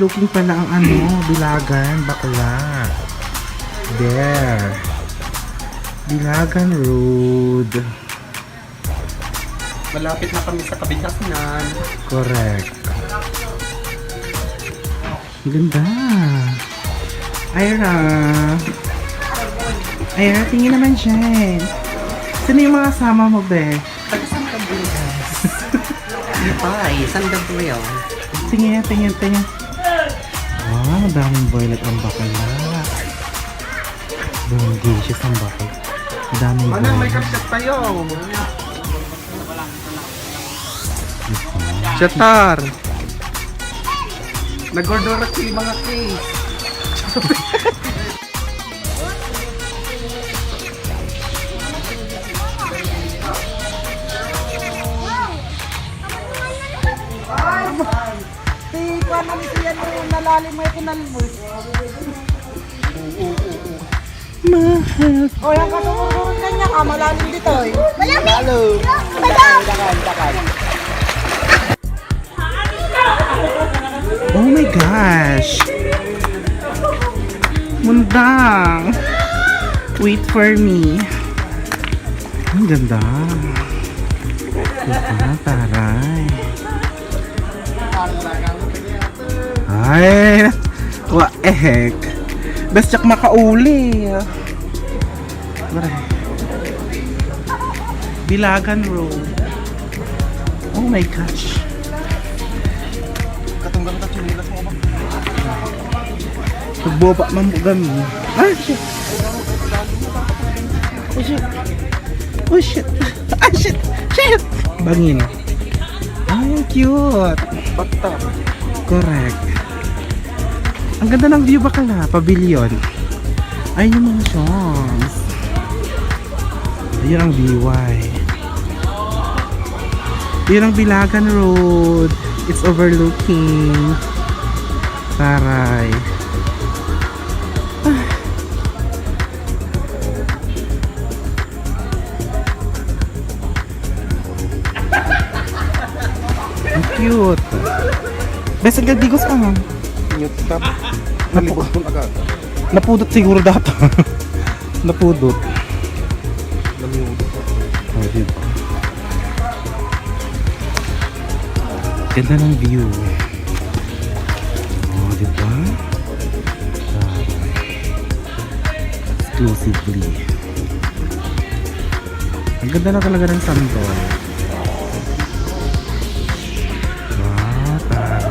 overlooking pala ang ano, Bilagan, bakla. There. Bilagan Road. Malapit na kami sa kabihasnan. Correct. Ang ganda. Ira. Ira, tingin naman dyan. Sino yung mga kasama mo, be? Taga-saan ka bukas? Ipay, saan ka po yun? Tingin. Wow, daming boylet ang bakala. Daming dishes ang bakal. Daming Manang, may boylet. kapsat tayo. Chatar! Nag-order ako yung mga case. Si Juan ang siya nung nalalim mo yung kinalbos. Mahal. O yung kasururun kanya ka, malalim dito eh. Halo! Dakan. Oh my gosh! Mundang! Wait for me. Ang ganda. Diba, taray. Ay! What the heck? Best jak makauli. Bilagan Road. Oh my gosh. Katunggang ka chinilas mo ba? Nagboba man mo gami. Ah, shit. Oh shit. Oh shit. Ah, shit. Shit. Bangin. Ay, cute. Bata. Correct. Ang ganda ng view bakala. Pavilion. Ayun yung mga shops. Ayun ang BY. Ayun ang Bilagan Road. It's overlooking. Taray. Ang cute. Best ang gadigos ka ha. Nyut ka. Nalibot mo agad. Napudot siguro data. Napudot. Nalibot ko. Oh, diba? Ganda ng view. Oh, diba? Exclusively. Ang ganda na talaga ng Santol. Wow, taray.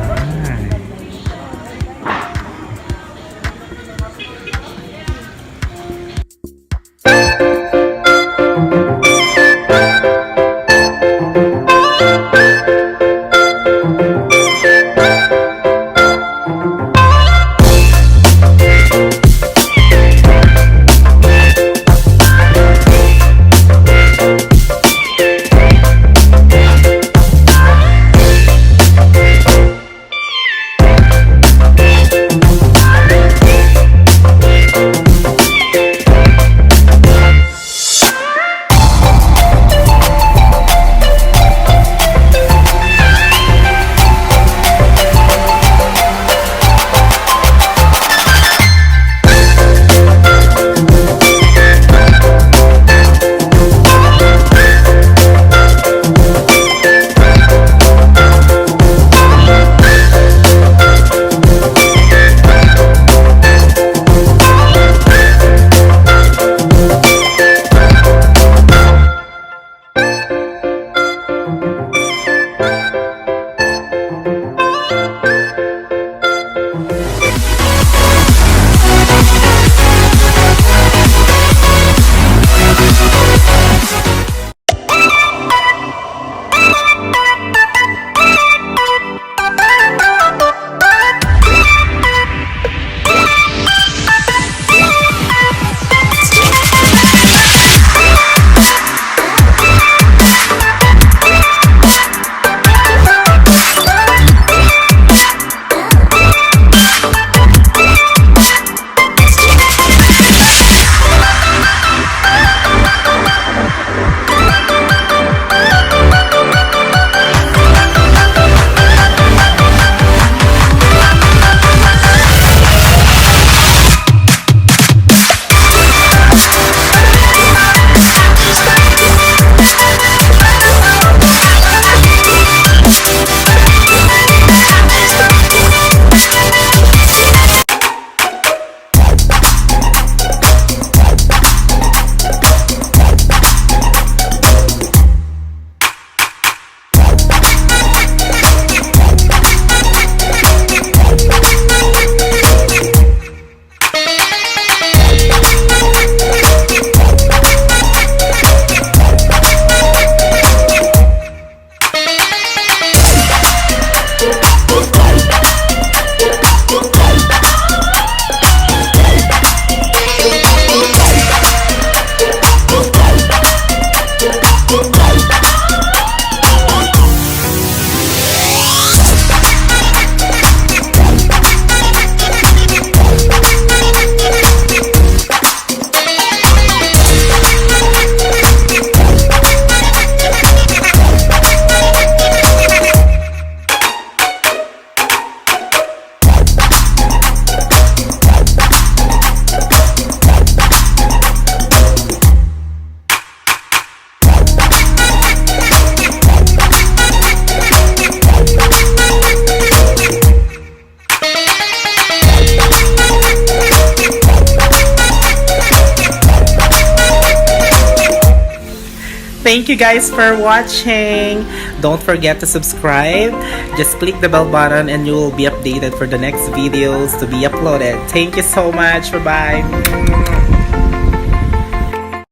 Thank you guys for watching. Don't forget to subscribe. Just click the bell button and you will be updated for the next videos to be uploaded. Thank you so much. Bye-bye.